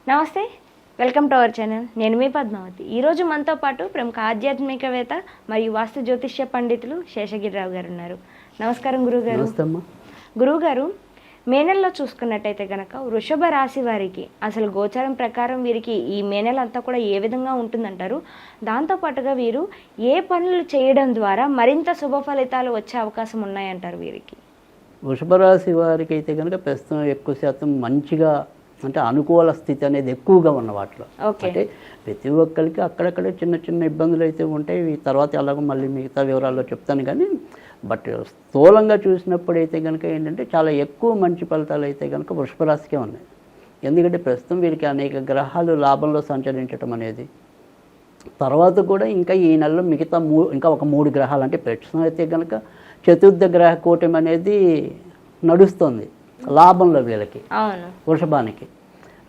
నమస్తే, welcome to our channel. నేను మీ పద్మావతి. ఈరోజు మనతో పాటు ప్రముఖ ఆధ్యాత్మికవేత్త మరియు వాస్తు జ్యోతిష్య పండితులు శేషగిరిరావు గారు ఉన్నారు. నమస్కారం గురువుగారు. గురువుగారు, మే నెలలో చూసుకున్నట్టయితే కనుక వృషభ రాశి వారికి అసలు గోచారం ప్రకారం వీరికి ఈ మే నెల అంతా కూడా ఏ విధంగా ఉంటుందంటారు? దాంతోపాటుగా వీరు ఏ పనులు చేయడం ద్వారా మరింత శుభ ఫలితాలు వచ్చే అవకాశం ఉన్నాయంటారు వీరికి? వృషభ రాశి వారికి అయితే కనుక ప్రస్తుతం ఎక్కువ శాతం మంచిగా అంటే అనుకూల స్థితి అనేది ఎక్కువగా ఉన్న వాటిలో. అంటే ప్రతి ఒక్కరికి అక్కడక్కడ చిన్న చిన్న ఇబ్బందులు అయితే ఉంటాయి. తర్వాత ఎలాగో మళ్ళీ మిగతా వివరాల్లో చెప్తాను. కానీ బట్ స్థూలంగా చూసినప్పుడు అయితే కనుక ఏంటంటే చాలా ఎక్కువ మంచి ఫలితాలు అయితే కనుక వృషభ రాశికే ఉన్నాయి. ఎందుకంటే ప్రస్తుతం వీరికి అనేక గ్రహాలు లాభంలో సంచరించడం అనేది, తర్వాత కూడా ఇంకా ఈ నెలలో మిగతా ఇంకా ఒక 3 గ్రహాలు అంటే ప్రస్తుతం అయితే కనుక చతుర్థ గ్రహ కూటమి అనేది నడుస్తుంది లాభంలో వీళ్ళకి, వృషభానికి.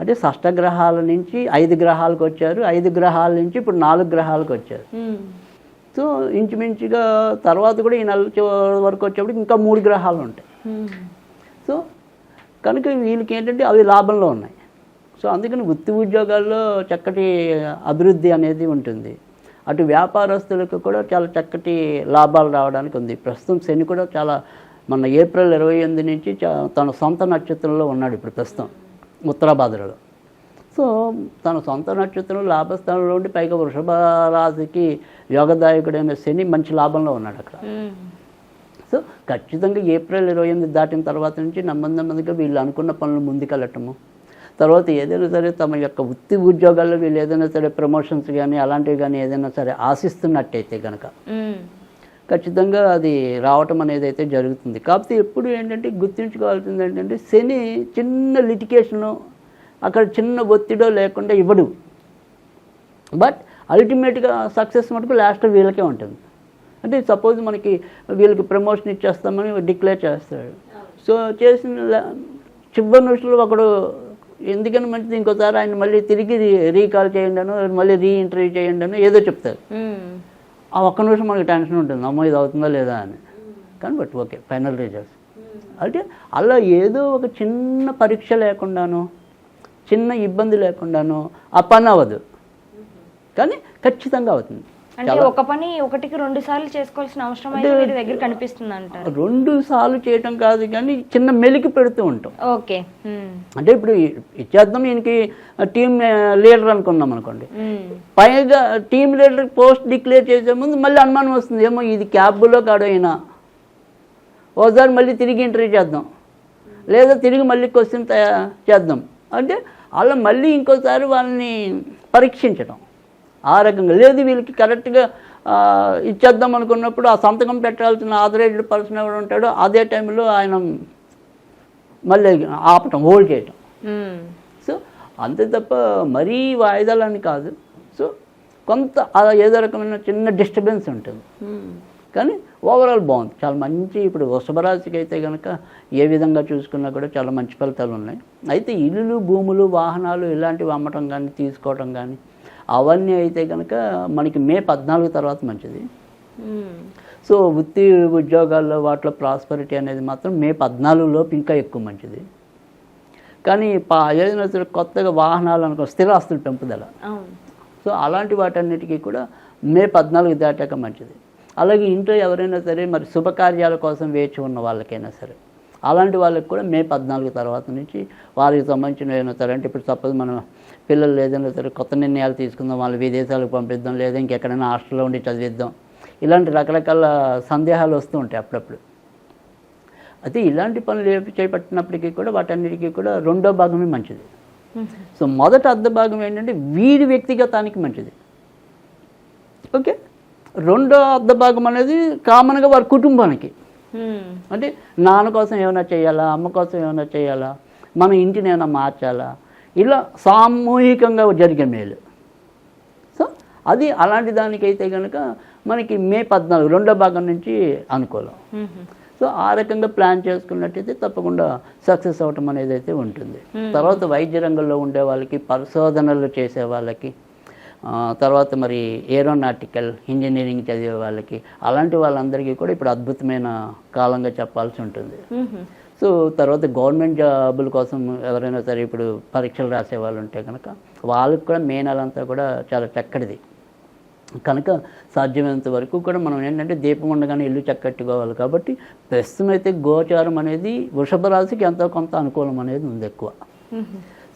అంటే షష్టగ్రహాల నుంచి 5 గ్రహాలకు వచ్చారు, 5 గ్రహాల నుంచి ఇప్పుడు 4 గ్రహాలకు వచ్చారు. సో ఇంచుమించుగా తర్వాత కూడా ఈ నెల వరకు వచ్చేప్పుడు ఇంకా 3 గ్రహాలు ఉంటాయి. సో కనుక వీళ్ళకి ఏంటంటే అవి లాభంలో ఉన్నాయి. సో అందుకని వృత్తి ఉద్యోగాల్లో చక్కటి అభివృద్ధి అనేది ఉంటుంది. అటు వ్యాపారస్తులకు కూడా చాలా చక్కటి లాభాలు రావడానికి ఉంది. ప్రస్తుతం శని కూడా చాలా మన ఏప్రిల్ 28 నుంచి తన సొంత నక్షత్రంలో ఉన్నాడు ఇప్పుడు ప్రస్తుతం ఉత్తరాభాద్రలో. సో తన సొంత నక్షత్రం లాభస్థానంలో ఉండి పైగా వృషభ రాశికి యోగదాయకుడైన శని మంచి లాభంలో ఉన్నాడు అక్కడ. సో ఖచ్చితంగా ఏప్రిల్ 28 దాటిన తర్వాత నుంచి నెమ్మదిగా వీళ్ళు అనుకున్న పనులు ముందుకెళ్ళటము, తర్వాత ఏదైనా సరే తమ యొక్క వృత్తి ఉద్యోగాల్లో వీళ్ళు ఏదైనా సరే ప్రమోషన్స్ కానీ అలాంటివి కానీ ఏదైనా సరే ఆశిస్తున్నట్టయితే కనుక ఖచ్చితంగా అది రావటం అనేది అయితే జరుగుతుంది. కాకపోతే ఎప్పుడు ఏంటంటే గుర్తుంచుకోవాల్సింది ఏంటంటే శని చిన్న లిటికేషను అక్కడ చిన్న ఒత్తిడో లేకుండా ఇవ్వడు. బట్ అల్టిమేట్గా సక్సెస్ మటుకు లాస్ట్ వీళ్ళకే ఉంటుంది. అంటే సపోజ్ మనకి వీళ్ళకి ప్రమోషన్ ఇచ్చేస్తామని డిక్లేర్ చేస్తాడు. సో చేసిన చివరి నిమిషంలో ఒకడు ఎందుకని మంచిది ఇంకోసారి ఆయన మళ్ళీ తిరిగి రీకాల్ చేయండి అను, మళ్ళీ రీఇంటర్వ్యూ చేయండి అను ఏదో చెప్తారు. ఆ ఒక్క నిమిషం మనకి టెన్షన్ ఉంటుంది, అమ్మో ఇది అవుతుందా లేదా అని. కానీ బట్ ఓకే ఫైనల్ రిజల్ట్స్. అంటే అలా ఏదో ఒక చిన్న పరీక్ష లేకుండాను, చిన్న ఇబ్బంది లేకుండాను ఆ పని అవ్వదు, కానీ ఖచ్చితంగా అవుతుంది. అంటే ఒక పని 1కి 2 సార్లు చేసుకోవాల్సిన అవసరం అయితే మీ దగ్గర కనిపిస్తుంది అంటారు? 2 సార్లు చేయటం కాదు, కానీ చిన్న మెలికి పెడుతూ ఉంటాం. ఓకే. అంటే ఇప్పుడు ఇచ్చేద్దాం ఈయనకి టీమ్ లీడర్ అనుకున్నాం అనుకోండి, పైగా టీమ్ లీడర్ పోస్ట్ డిక్లేర్ చేసే ముందు మళ్ళీ అనుమానం వస్తుంది, ఏమో ఇది క్యాబ్లో కాడు అయినా ఓసారి మళ్ళీ తిరిగి ఇంటర్వ్యూ చేద్దాం, లేదా తిరిగి మళ్ళీ క్వశ్చన్ చేద్దాం. అంటే అలా మళ్ళీ ఇంకోసారి వాళ్ళని పరీక్షించడం ఆ రకంగా. లేదు వీళ్ళకి కరెక్ట్గా ఇచ్చేద్దాం అనుకున్నప్పుడు ఆ సంతకం పెట్టాల్సిన ఆథరైజ్డ్ పర్సన్ ఎవరు ఉంటాడో అదే టైంలో ఆయన మళ్ళీ ఆపటం, హోల్డ్ చేయటం. సో అంతే తప్ప మరీ వాయిదాలని కాదు. సో కొంత ఏదో రకమైన చిన్న డిస్టర్బెన్స్ ఉంటుంది, కానీ ఓవరాల్ బాగుంది, చాలా మంచి. ఇప్పుడు వృషభ రాశికి అయితే కనుక ఏ విధంగా చూసుకున్నా కూడా చాలా మంచి ఫలితాలు ఉన్నాయి. అయితే ఇల్లులు, భూములు, వాహనాలు ఇలాంటివి అమ్మటం కానీ తీసుకోవటం కానీ అవన్నీ అయితే కనుక మనకి మే 14 తర్వాత మంచిది. సో వృత్తి ఉద్యోగాల్లో వాటిలో ప్రాస్పరిటీ అనేది మాత్రం మే 14 లోపు ఇంకా ఎక్కువ మంచిది. కానీ ఏదైనా సరే కొత్తగా వాహనాలు అనుకో స్థిరాస్తుల పెంపుదల, సో అలాంటి వాటన్నిటికీ కూడా మే 14 దాటాక మంచిది. అలాగే ఇంట్లో ఎవరైనా సరే మరి శుభకార్యాల కోసం వేచి ఉన్న వాళ్ళకైనా సరే అలాంటి వాళ్ళకి కూడా మే 14 తర్వాత నుంచి వారికి సంబంధించిన ఏమైనా సరే, అంటే ఇప్పుడు సపోజ్ మనం పిల్లలు ఏదైనా సరే కొత్త నిర్ణయాలు తీసుకుందాం, వాళ్ళు విదేశాలకు పంపిద్దాం, లేదా ఇంకెక్కడైనా హాస్టల్లో ఉండి చదివిద్దాం, ఇలాంటి రకరకాల సందేహాలు వస్తూ ఉంటాయి అప్పుడప్పుడు. అయితే ఇలాంటి పనులు చేపట్టినప్పటికీ కూడా వాటన్నిటికీ కూడా 2వ భాగమే మంచిది. సో మొదట అర్ధ భాగం ఏంటంటే వీరి వ్యక్తిగతానికి మంచిది. ఓకే, 2వ అర్ధ భాగం అనేది కామన్గా వారి కుటుంబానికి. అంటే నాన్న కోసం ఏమైనా చేయాలా, అమ్మ కోసం ఏమైనా చేయాలా, మన ఇంటిని ఏమైనా మార్చాలా, ఇలా సామూహికంగా జరిగే మేలు. సో అది అలాంటి దానికైతే కనుక మనకి మే 14 2వ భాగం నుంచి అనుకూలం. సో ఆ రకంగా ప్లాన్ చేసుకున్నట్టయితే తప్పకుండా సక్సెస్ అవటం అనేది అయితే ఉంటుంది. తర్వాత వైద్య రంగంలో ఉండే వాళ్ళకి, పరిశోధనలు చేసే వాళ్ళకి, తర్వాత మరి ఏరోనాటికల్ ఇంజనీరింగ్ చదివే వాళ్ళకి, అలాంటి వాళ్ళందరికీ కూడా ఇప్పుడు అద్భుతమైన కాలంగా చెప్పాల్సి ఉంటుంది. సో తర్వాత గవర్నమెంట్ జాబుల కోసం ఎవరైనా సరే ఇప్పుడు పరీక్షలు రాసే వాళ్ళు ఉంటే కనుక వాళ్ళకి కూడా మే నెల అంతా కూడా చాలా చక్కటిది కనుక సాధ్యమైనంత వరకు కూడా మనం ఏంటంటే దీపం ఉండగానే ఇల్లు చక్కట్టుకోవాలి. కాబట్టి ప్రస్తుతం అయితే గోచారం అనేది వృషభ రాశికి ఎంతో కొంత అనుకూలం అనేది ఉంది ఎక్కువ.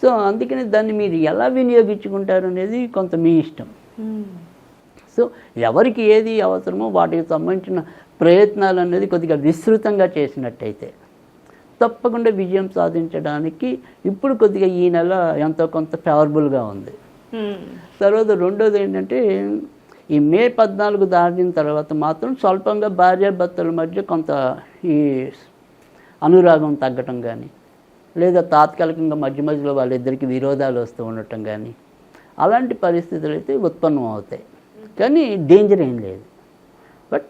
సో అందుకని దాన్ని మీరు ఎలా వినియోగించుకుంటారు అనేది కొంత మీ ఇష్టం. సో ఎవరికి ఏది అవసరమో వాటికి సంబంధించిన ప్రయత్నాలు అనేది కొద్దిగా విస్తృతంగా చేసినట్టయితే తప్పకుండా విజయం సాధించడానికి ఇప్పుడు కొద్దిగా ఈ నెల ఎంతో కొంత ఫేవరబుల్గా ఉంది. తర్వాత రెండోది ఏంటంటే ఈ మే 14 దాటిన తర్వాత మాత్రం స్వల్పంగా భార్యాభర్తల మధ్య కొంత ఈ అనురాగం తగ్గటం కానీ లేదా తాత్కాలికంగా మధ్య మధ్యలో వాళ్ళిద్దరికి విరోధాలు వస్తూ ఉండటం కానీ అలాంటి పరిస్థితులు అయితే ఉత్పన్నం అవుతాయి. కానీ డేంజర్ ఏం లేదు. బట్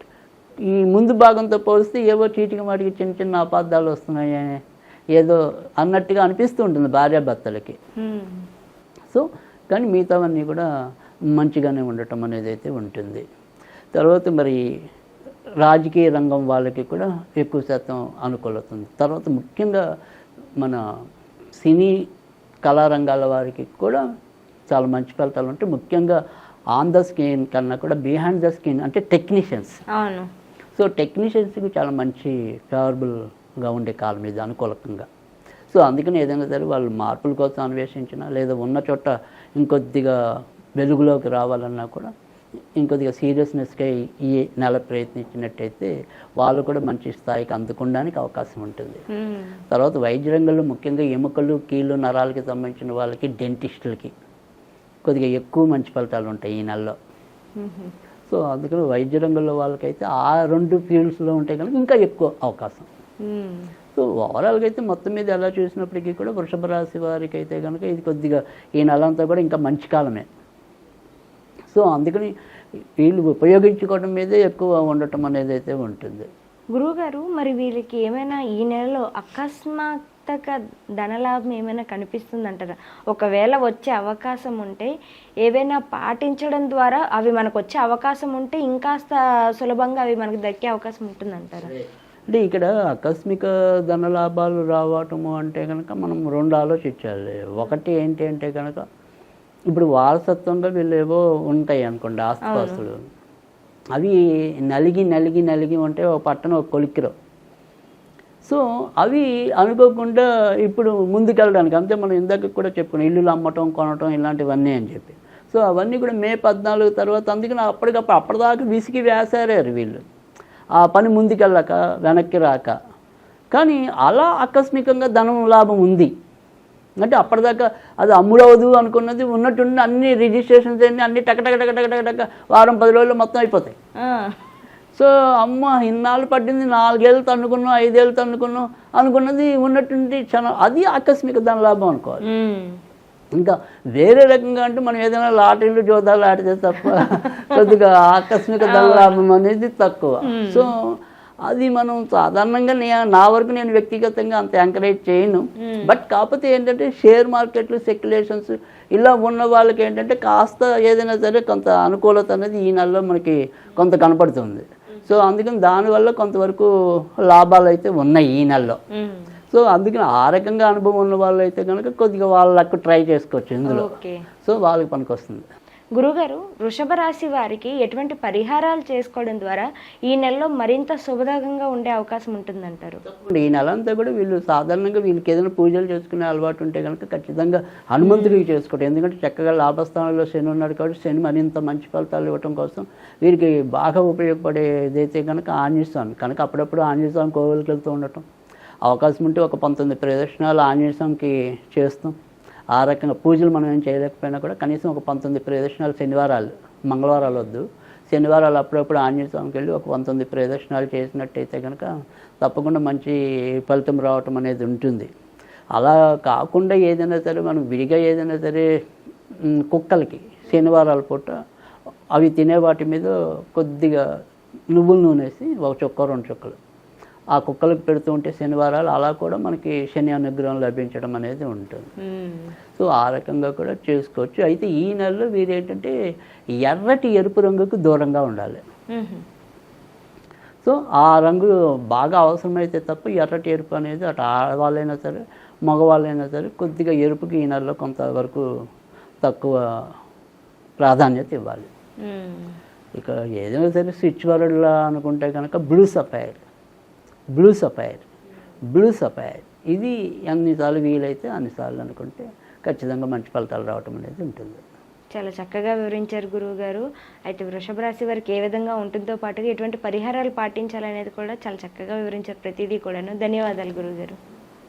ఈ ముందు భాగంతో పోలిస్తే ఏవో చీటికి వాటికి చిన్న చిన్న అపార్థాలు వస్తున్నాయి ఏదో అన్నట్టుగా అనిపిస్తూ ఉంటుంది భార్యాభర్తలకి. సో కానీ మిగతావన్నీ కూడా మంచిగానే ఉండటం అనేది అయితే ఉంటుంది. తర్వాత మరి రాజకీయ రంగం వాళ్ళకి కూడా ఎక్కువ శాతం అనుకూలత ఉంది. తర్వాత ముఖ్యంగా మన సినీ కళారంగాల వారికి కూడా చాలా మంచి ఫలితాలు ఉంటాయి. ముఖ్యంగా ఆన్ ద స్క్రీన్ కన్నా కూడా బిహైండ్ ద స్క్రీన్ అంటే టెక్నీషియన్స్. అవును. సో టెక్నీషియన్స్కి చాలా మంచి ఫేవరబుల్గా ఉండే కాలం ఇది అనుకూలకంగా. సో అందుకని ఏదైనా సరే వాళ్ళు మార్పుల కోసం అన్వేషించినా లేదా ఉన్న చోట ఇంకొద్దిగా వెలుగులోకి రావాలన్నా కూడా ఇంకొద్దిగా సీరియస్నెస్గా ఈ నెల ప్రయత్నించినట్టయితే వాళ్ళు కూడా మంచి స్థాయికి అందుకోవడానికి అవకాశం ఉంటుంది. తర్వాత వైద్య రంగంలో ముఖ్యంగా ఎముకలు కీళ్ళు నరాలకి సంబంధించిన వాళ్ళకి డెంటిస్టులకి కొద్దిగా ఎక్కువ మంచి ఫలితాలు ఉంటాయి ఈ నెలలో. సో అందుకని వైద్య రంగంలో వాళ్ళకైతే ఆ 2 ఫీల్డ్స్లో ఉంటే కనుక ఇంకా ఎక్కువ అవకాశం. సో ఓవరాల్గా అయితే మొత్తం మీద ఎలా చూసినప్పటికీ కూడా వృషభ రాశి వారికి అయితే కనుక ఇది కొద్దిగా ఈ నెల అంతా కూడా ఇంకా మంచి కాలమే. సో అందుకని వీళ్ళు ఉపయోగించుకోవడం మీదే ఎక్కువ ఉండటం అనేది అయితే ఉంటుంది. గురువుగారు, మరి వీళ్ళకి ఏమైనా ఈ నెలలో అకస్మాత్తుగా ధనలాభం ఏమైనా కనిపిస్తుందంటారా? ఒకవేళ వచ్చే అవకాశం ఉంటే ఏవైనా పాటించడం ద్వారా అవి మనకు వచ్చే అవకాశం ఉంటే ఇంకాస్త సులభంగా అవి మనకు దక్కే అవకాశం ఉంటుందంటారా? అంటే ఇక్కడ ఆకస్మిక ధనలాభాలు రావటము అంటే కనుక మనం 2 ఆలోచించాలి. ఒకటి ఏంటి అంటే కనుక ఇప్పుడు వారసత్వంగా వీళ్ళు ఏవో ఉంటాయి అనుకోండి ఆస్తిపాస్తులు, అవి నలిగి ఉంటే ఒక పట్టణం ఒక కొలిక్కిరో. సో అవి అనుకోకుండా ఇప్పుడు ముందుకెళ్ళడానికి అంతే మనం ఇందాక కూడా చెప్పుకున్నాం ఇల్లులు అమ్మటం కొనటం ఇలాంటివన్నీ అని చెప్పి. సో అవన్నీ కూడా మే 14 తర్వాత అందుకని అప్పటిదాకా విసిగి వేసారారు వీళ్ళు ఆ పని ముందుకెళ్ళక వెనక్కి రాక. కానీ అలా ఆకస్మికంగా ధనం లాభం ఉంది అంటే అప్పటిదాకా అది అమ్ముడవదు అనుకున్నది ఉన్నట్టుండి అన్ని రిజిస్ట్రేషన్స్ అన్ని టక వారం 10 రోజుల్లో మొత్తం అయిపోతాయి. సో అమ్మ ఇన్నాళ్ళు పట్టింది 4 ఏళ్ళు తన్నుకున్నాం 5 ఏళ్ళు తన్నుకున్నాం అనుకున్నది ఉన్నట్టుండి అది ఆకస్మిక ధన లాభం అనుకోవాలి. ఇంకా వేరే రకంగా అంటే మనం ఏదైనా లాటరీలు జోదాలు ఆడితే తప్ప కొద్దిగా ఆకస్మిక ధన లాభం అనేది తక్కువ. సో అది మనం సాధారణంగా నా వరకు నేను వ్యక్తిగతంగా అంత ఎంకరేజ్ చేయను. బట్ కాకపోతే ఏంటంటే షేర్ మార్కెట్లు స్పెక్యులేషన్స్ ఇలా ఉన్న వాళ్ళకి ఏంటంటే కాస్త ఏదైనా సరే కొంత అనుకూలత అనేది ఈ నెలలో మనకి కొంత కనపడుతుంది. సో అందుకని దానివల్ల కొంతవరకు లాభాలు అయితే ఉన్నాయి ఈ నెలలో. సో అందుకని ఆ రకంగా అనుభవం ఉన్న వాళ్ళు అయితే కనుక కొద్దిగా వాళ్ళకు ట్రై చేసుకోవచ్చు ఇందులో. సో వాళ్ళకి పనికి వస్తుంది. గురుగారు, వృషభ రాశి వారికి ఎటువంటి పరిహారాలు చేసుకోవడం ద్వారా ఈ నెలలో మరింత శుభదాయంగా ఉండే అవకాశం ఉంటుందంటారు? ఈ నెల అంతా కూడా వీళ్ళు సాధారణంగా వీళ్ళకి ఏదైనా పూజలు చేసుకునే అలవాటు ఉంటే కనుక ఖచ్చితంగా హనుమంతుడికి చేసుకోవడం. ఎందుకంటే చక్కగా లాభస్థానంలో శని ఉన్నాడు కాబట్టి శని మరింత మంచి ఫలితాలు ఇవ్వడం కోసం వీరికి బాగా ఉపయోగపడేదైతే కనుక ఆంజనేయ స్వామి కనుక అప్పుడప్పుడు ఆంజనేయ స్వామి కోవిలకి వెళ్తూ ఉండటం, అవకాశం ఉంటే ఒక 19 ప్రదక్షిణాలు ఆంజనేయ స్వామికి చేస్తాం. ఆ రకంగా పూజలు మనం ఏం చేయలేకపోయినా కూడా కనీసం ఒక 19 ప్రదక్షిణాలు శనివారాలు, మంగళవారాలు వద్దు, శనివారాలు అప్పుడప్పుడు ఆంజనేయ స్వామికి వెళ్ళి ఒక 19 ప్రదక్షిణాలు చేసినట్టయితే కనుక తప్పకుండా మంచి ఫలితం రావటం అనేది ఉంటుంది. అలా కాకుండా ఏదైనా సరే మనం విడిగా ఏదైనా సరే కుక్కలకి శనివారాల పూట అవి తినే వాటి మీద కొద్దిగా నువ్వుల నూనె వేసి 1 చుక్క 2 చుక్కలు ఆ కుక్కలకు పెడుతూ ఉంటే శనివారాలు అలా కూడా మనకి శని అనుగ్రహం లభించడం అనేది ఉంటుంది. సో ఆ రకంగా కూడా చేసుకోవచ్చు. అయితే ఈ నెలలో వీరేంటంటే ఎర్రటి ఎరుపు రంగుకు దూరంగా ఉండాలి. సో ఆ రంగు బాగా అవసరమైతే తప్ప ఎర్రటి ఎరుపు అనేది అటు ఆడవాళ్ళైనా సరే మగవాళ్ళైనా సరే కొద్దిగా ఎరుపుకి ఈ నెలలో కొంతవరకు తక్కువ ప్రాధాన్యత ఇవ్వాలి. ఇక ఏదైనా సరే స్విచ్ వర్డ్లా అనుకుంటే కనుక బ్లూ సఫైర్ ఇది ఎన్నిసార్లు వీలైతే అన్నిసార్లు అనుకుంటే ఖచ్చితంగా మంచి ఫలితాలు రావటం అనేది ఉంటుంది. చాలా చక్కగా వివరించారు గురువు గారు. అయితే వృషభ రాశి వారికి ఏ విధంగా ఉంటుందో పాటుగా ఎటువంటి పరిహారాలు పాటించాలనేది కూడా చాలా చక్కగా వివరించారు ప్రతిదీ కూడాను. ధన్యవాదాలు గురువు గారు.